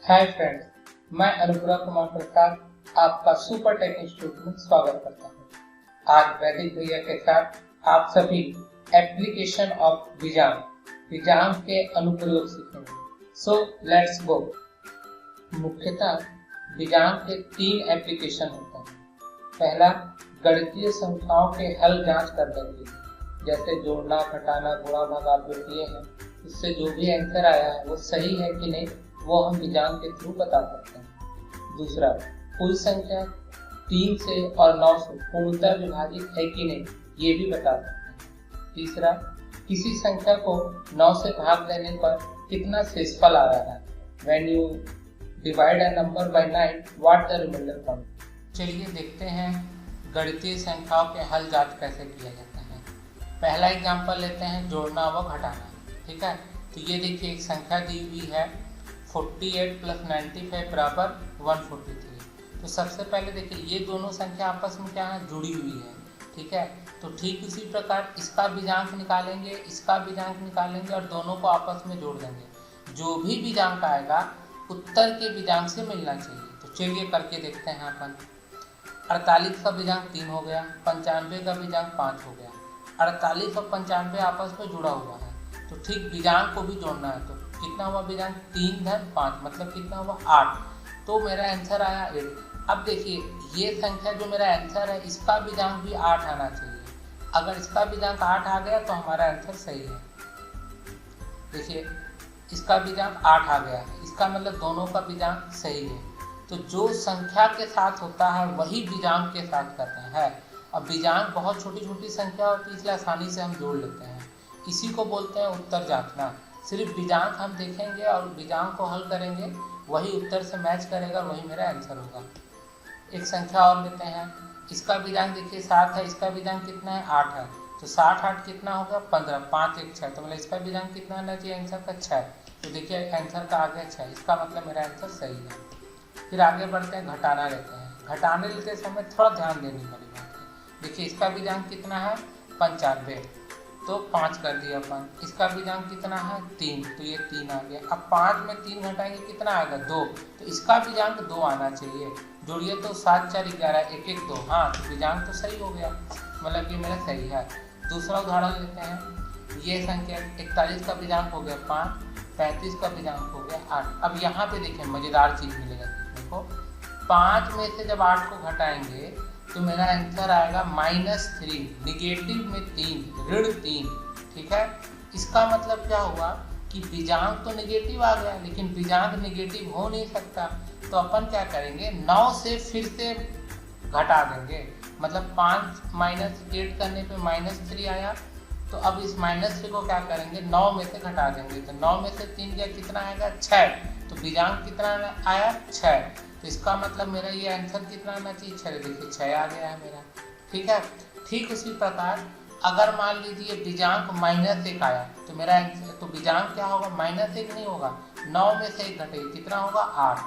Hi friends, मैं अनुग्रह कुमार प्रसाद आपका सुपर टेक इंस्टीट्यूट में स्वागत करता हूँ। आज वैदिक भैया के साथ आप सभी एप्लीकेशन ऑफ विजांग के अनुप्रयोग सीखेंगे। So let's go. मुख्यतः विजांग के 3 एप्लीकेशन होते हैं। पहला, गणितीय संख्याओं के हल जांच करने के लिए, जैसे जोड़ना, घटाना, गुणा, भाग आप जो किए हैं, इससे जो भी आंसर आया है वो सही है कि नहीं वो हम विजांग के थ्रू बता सकते हैं। दूसरा, कुल संख्या 3 से और 9 से पूर्णतः विभाजित है कि नहीं ये भी बता सकते हैं। तीसरा, किसी संख्या को 9 से भाग देने पर कितना शेषफल आ रहा है। When you divide a number by 9, what the remainder comes? चलिए देखते हैं गणितीय संख्याओं के हल जांच कैसे किया जाता है। पहला एग्जांपल लेते हैं, जोड़ना व घटाना। ठीक है, तो ये देखिए एक संख्या दी हुई है 48 + 95 = 143। तो सबसे पहले देखिए ये दोनों संख्या आपस में क्या है, जुड़ी हुई है। ठीक है, तो ठीक इसी प्रकार इसका विजांक निकालेंगे, इसका विजांक निकालेंगे और दोनों को आपस में जोड़ देंगे। जो भी विजांक आएगा उत्तर के विजांक से मिलना चाहिए। तो चलिए करके देखते हैं अपन। 48 का विजांक 3 हो गया, 95 का विजांक 5 हो गया। 48 और 95 आपस में जुड़ा हुआ है, तो ठीक विजांक को भी जोड़ना है। तो कितना हुआ विजांक, 3 + 5 मतलब कितना हुआ 8। तो मेरा आंसर आया 8। अब देखिए ये संख्या जो मेरा आंसर है इसका विजांक भी 8 आना चाहिए। अगर इसका विजांक 8 आ गया तो हमारा आंसर सही है। देखिए इसका विजांक 8 आ गया है, इसका मतलब दोनों का विजांक सही है। तो जो संख्या के साथ होता है वही विजांक के साथ करता है। अब विजांक बहुत छोटी छोटी संख्या होती है इसलिए आसानी से हम जोड़ लेते हैं। इसी को बोलते हैं उत्तर जांचना। सिर्फ विजांक हम देखेंगे और विजांक को हल करेंगे, वही उत्तर से मैच करेगा, वही मेरा आंसर होगा। एक संख्या और लेते हैं, इसका विजांक देखिए 7 है, इसका विजांक कितना है 8 है। तो 7 8 कितना होगा 15, 5 1 6। तो मतलब इसका विजांक कितना आना चाहिए आंसर का 6। तो देखिए आंसर का आ गया 6, इसका मतलब मेरा आंसर सही है। फिर आगे बढ़ते हैं, घटाना लेते हैं। घटाने लेते समय थोड़ा ध्यान देने वाली बात है। देखिए इसका विजांक कितना है 95, तो 5 कर दिया अपन। इसका विजांक कितना है 3, तो ये 3 आ गया। अब 5 में 3 घटाएंगे कितना आएगा 2, तो इसका विजांक 2 आना चाहिए। जोड़िए तो 7 4 11 1 1 2। हाँ, तो विजांक तो सही हो गया, मतलब ये मेरा सही है। दूसरा उदाहरण लेते हैं, ये संख्या 41 का विजांक हो गया 5, 35 का विजांक हो गया 8। अब यहाँ पे देखें मजेदार चीज मिलेगा देखने को। 5 में से जब 8 को घटाएंगे तो मेरा आंसर आएगा -3, निगेटिव में 3, ऋण 3। ठीक है, इसका मतलब क्या हुआ कि विजांक तो निगेटिव आ गया, लेकिन विजांक निगेटिव हो नहीं सकता। तो अपन क्या करेंगे, 9 से फिर से घटा देंगे। मतलब 5 - 8 करने पे -3 आया। तो अब इस -3 को क्या करेंगे, 9 में से घटा देंगे। तो 9 में से 3 गया, कितना आएगा 6। तो विजांक कितना आया 6। तो इसका मतलब मेरा ये आंसर कितना आना चाहिए 6। देखिए 6 आ गया है मेरा। ठीक है, ठीक उसी प्रकार अगर मान लीजिए विजांक -1 आया तो मेरा आंसर, तो विजांक क्या होगा -1 नहीं होगा, 9 में से 1 घटेगा, कितना होगा 8।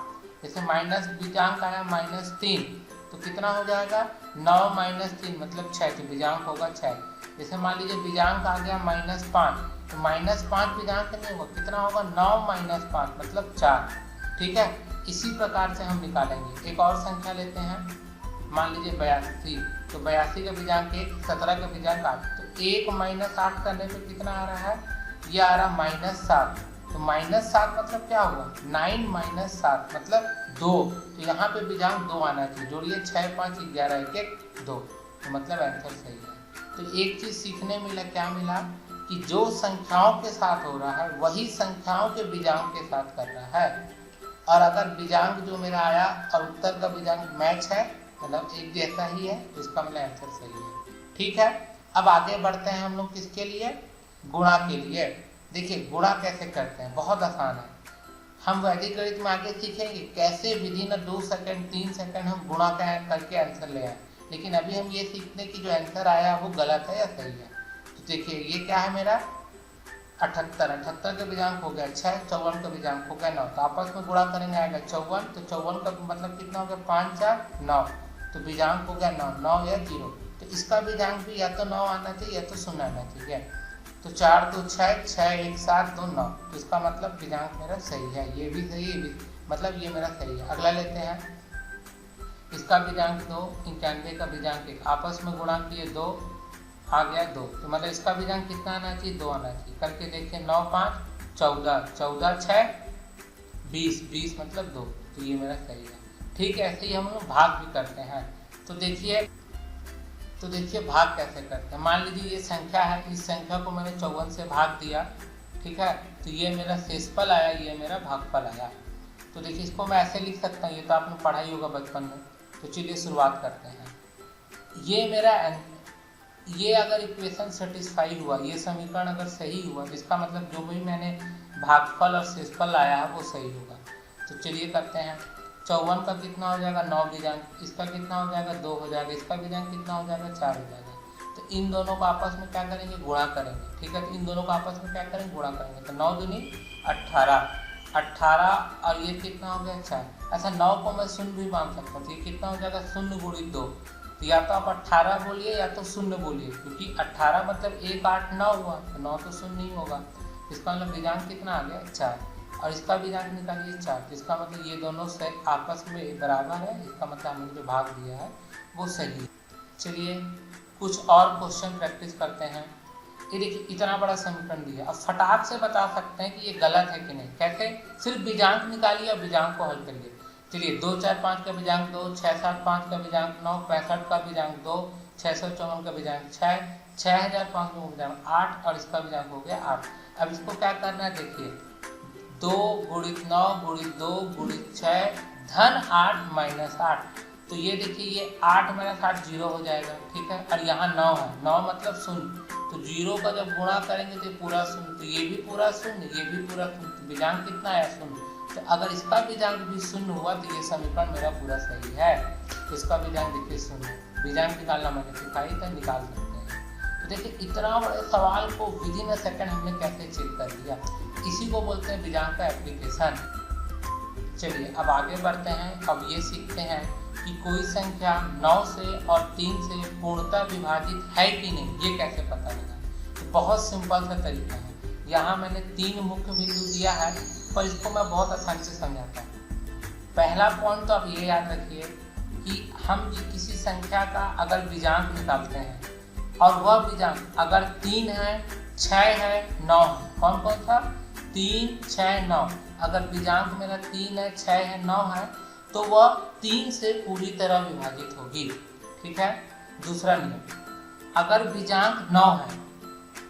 जैसे माइनस विजांक आया -3, तो कितना हो जाएगा 9 - 3 मतलब 6, तो विजांक होगा 6। जैसे मान लीजिए विजांक आ गया -5, तो -5 विजांक नहीं होगा, कितना होगा 9 - 5 मतलब 4। ठीक है, इसी प्रकार से हम निकालेंगे। एक और संख्या लेते हैं, मान लीजिए 82। तो 82 का विजांक 1, 17 का विजांक 8। तो 1 - 8 करने पे कितना आ रहा है, ये आ रहा -7। तो -7 मतलब क्या हुआ 9 - 7 मतलब 2। तो यहाँ पे विजांक 2 आना चाहिए। जोड़िए 6 5 11 1 1 2। तो मतलब आंसर सही है। तो एक चीज सीखने मिला, क्या मिला कि जो संख्याओं के साथ हो रहा है वही संख्याओं के विजांक के साथ कर रहा है। और अगर विजांक जो मेरा आया और उत्तर का विजांक मैच है, मतलब एक जैसा ही है, तो इसका मतलब आंसर सही है। ठीक है, अब आगे बढ़ते हैं हम लोग किसके लिए, गुणा के लिए। देखिए गुणा कैसे करते हैं, बहुत आसान है। हम वैदिक गणित में आगे सीखेंगे कैसे विधि न 2 सेकंड 3 सेकंड हम गुणा करके आंसर ले आए। लेकिन अभी हम ये सीखते हैं कि जो आंसर आया वो गलत है या सही है। तो देखिए ये क्या है मेरा 78 का विजांक हो गया 6, 54 का विजांक हो गया 9। तो आपस में गुणा करेंगे आएगा 54। तो 54 का मतलब कितना हो गया 5 4 9। तो विजांक हो गया 9, 9 या 0। तो इसका विजांक भी या तो 9 आना चाहिए या तो 0 आना चाहिए। तो 4 2 6, 6 1 7 2 9, तो इसका मतलब विजांक मेरा सही है। ये भी सही, ये भी मतलब ये मेरा सही है। अगला लेते हैं, इसका विजांक 2, 91 का विजांक 1, आपस में गुणा किए 2 आ गया 2, तो मतलब इसका विजांक कितना आना चाहिए? 2 आना चाहिए। करके देखिए 9 5 14, 14 6 20, 20 मतलब 2, तो ये मेरा सही है। ठीक है, ऐसे ही हम लोग भाग भी करते हैं। तो देखिए भाग कैसे करते हैं। मान लीजिए ये संख्या है, इस संख्या को मैंने 54 से भाग दिया, ठीक है, तो ये मेरा शेषफल आया, ये मेरा भागफल आया। तो देखिए इसको मैं ऐसे लिख सकता हूँ, ये तो आपने पढ़ा ही होगा बचपन में। तो चलिए शुरुआत करते हैं। ये अगर इक्वेशन सेटिस्फाई हुआ, ये समीकरण अगर सही हुआ, जिसका मतलब जो भी मैंने भागफल और शेषफल लाया है वो सही होगा। तो चलिए करते हैं। 54 का कितना हो जाएगा? 9 विजांक, इसका कितना हो जाएगा? 2 हो जाएगा, इसका विजांक कितना हो जाएगा? 4 हो जाएगा। तो इन दोनों को आपस में क्या करेंगे? गुणा करेंगे, ठीक है। तो इन दोनों को आपस में क्या करेंगे? गुणा करेंगे। तो 9 दूनी 18, 18 और ये कितना हो गया? 4। ऐसा 9 को मैं शून्य भी मान सकता हूँ, तो ये कितना हो जाएगा? 0 गुणित 2। तो या तो आप 18 बोलिए या तो 0 बोलिए, क्योंकि 18 मतलब 1 8 9 हुआ, तो 9 तो 0 नहीं होगा। इसका मतलब विजांक कितना आ गया? 4। और इसका विजांक निकालिए 4, इसका मतलब ये दोनों से आपस में बराबर है, इसका मतलब हमने जो भाग दिया है वो सही है। चलिए कुछ और क्वेश्चन प्रैक्टिस करते हैं। ये देखिए इतना बड़ा समीकरण दिया, अब फटाक से बता सकते हैं कि ये गलत है कि नहीं। कैसे? सिर्फ विजांक निकालिए और विजांक को हल करिए। चलिए 2 4 5 का विजांक 2, 6 7 5 का विजांक 9, 65 का विजांक 2, 654 का विजांक 6, 6500 का विजांक 8 और इसका विजांक हो गया 8। अब इसको क्या करना है? देखिए 2 गुणित 9 गुणित 2 गुणित 6 धन 8 माइनस 8, तो ये देखिए ये 8 माइनस 8 0 हो जाएगा, ठीक है। और यहाँ 9 है, 9 मतलब शून्य, तो 0 का जब गुणा करेंगे तो पूरा शून्य, तो ये भी पूरा शून्य, ये भी पूरा शून्य, तो विजांक कितना आया? शून्य। तो अगर इसका विजांक भी शून्य हुआ तो ये समीकरण मेरा पूरा सही है। तो इसका विजांक देखिए शून्य, विजांक निकालना मैंने सिखाई था, निकाल सकते हैं। तो देखिए इतना बड़े सवाल को विद इन अ सेकंड हमने कैसे चेक कर दिया, इसी को बोलते हैं विजांक का एप्लीकेशन। चलिए अब आगे बढ़ते हैं। अब ये सीखते हैं कि कोई संख्या 9 से और 3 से पूर्णतः विभाजित है कि नहीं, ये कैसे पता लगा। तो बहुत सिंपल सा तरीका है। यहाँ मैंने 3 मुख्य बिंदु दिया है, पर इसको मैं बहुत आसानी से समझाता हूँ। पहला पॉइंट तो आप ये याद रखिए कि हम किसी संख्या का अगर विजांक निकालते हैं और वह विजांक अगर 3 है, 6 है, 9 है, कौन कौन सा? 3 6 9। अगर विजांक मेरा 3 है, 6 है, 9 है, तो वह 3 से पूरी तरह विभाजित होगी, ठीक है। दूसरा नियम, अगर विजांक 9 है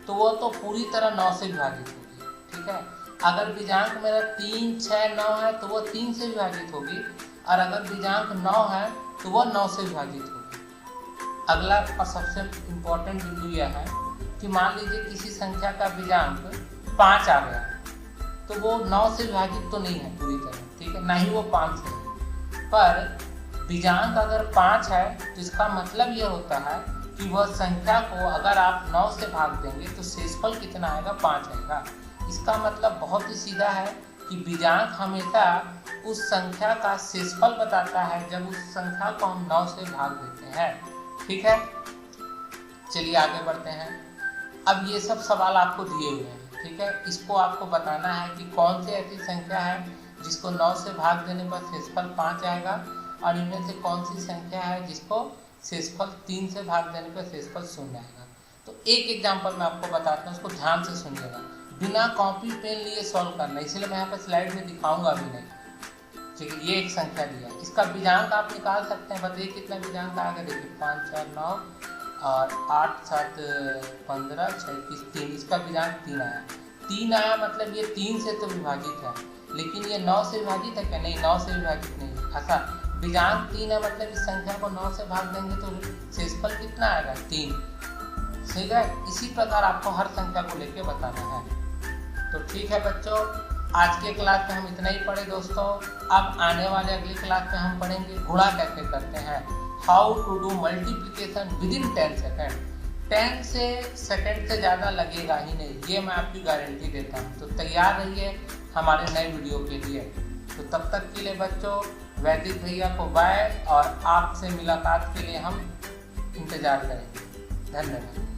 तो वह तो पूरी तरह 9 से विभाजित होगी, ठीक है। अगर विजांक मेरा 3 6 9 है तो वह 3 से विभाजित होगी, और अगर विजांक 9 है तो वह 9 से विभाजित होगी। अगला और सबसे इम्पोर्टेंट बिंदु यह है कि मान लीजिए किसी संख्या का विजांक 5 आ गया, तो वो 9 से विभाजित तो नहीं है पूरी तरह, ठीक है, ना ही वो 5 से है। पर विजांक अगर 5 है तो इसका मतलब ये होता है कि वह संख्या को अगर आप 9 से भाग देंगे तो शेषफल कितना आएगा? 5 आएगा। इसका मतलब बहुत ही सीधा है कि विजांक हमेशा उस संख्या का शेषफल बताता है जब उस संख्या को हम 9 से भाग देते हैं, ठीक है। चलिए आगे बढ़ते हैं। अब ये सब सवाल आपको दिए हुए हैं, ठीक है। इसको आपको बताना है कि कौन सी ऐसी संख्या है जिसको 9 से भाग देने पर शेषफल 5 आएगा, और इनमें से कौन सी संख्या है जिसको शेषफल 3 से भाग देने पर शेषफल 0 आएगा। तो एक एग्जांपल मैं आपको बताता हूँ, उसको ध्यान से सुनिएगा, बिना कॉपी पेन लिए सॉल्व करना, इसलिए मैं यहाँ पर स्लाइड में दिखाऊंगा भी नहीं, ठीक है। ये एक संख्या दिया, इसका विजांक आप निकाल सकते हैं। बताइए कितना विजांक आएगा? देखिए 5 4 9 और 8 7 15 6 3, इसका विजांक 3 आया। 3 आया मतलब ये 3 से तो विभाजित है, लेकिन ये 9 से विभाजित है क्या? नहीं, 9 से विभाजित नहीं। ऐसा विजांक 3 है मतलब इस संख्या को 9 से भाग देंगे तो शेषफल कितना आएगा? 3, ठीक है। इसी प्रकार आपको हर संख्या को लेके बताना है। तो ठीक है बच्चों, आज के क्लास में हम इतना ही पढ़े दोस्तों। अब आने वाले अगली क्लास में हम पढ़ेंगे गुणा कैसे करते हैं, how to do multiplication within 10 second. 10 second से ज़्यादा लगेगा ही नहीं, ये मैं आपकी गारंटी देता हूँ। तो तैयार रहिए हमारे नए वीडियो के लिए। तो तब तक के लिए बच्चों वैदिक भैया को बाय, और आपसे मुलाकात के लिए हम इंतज़ार करेंगे। धन्यवाद।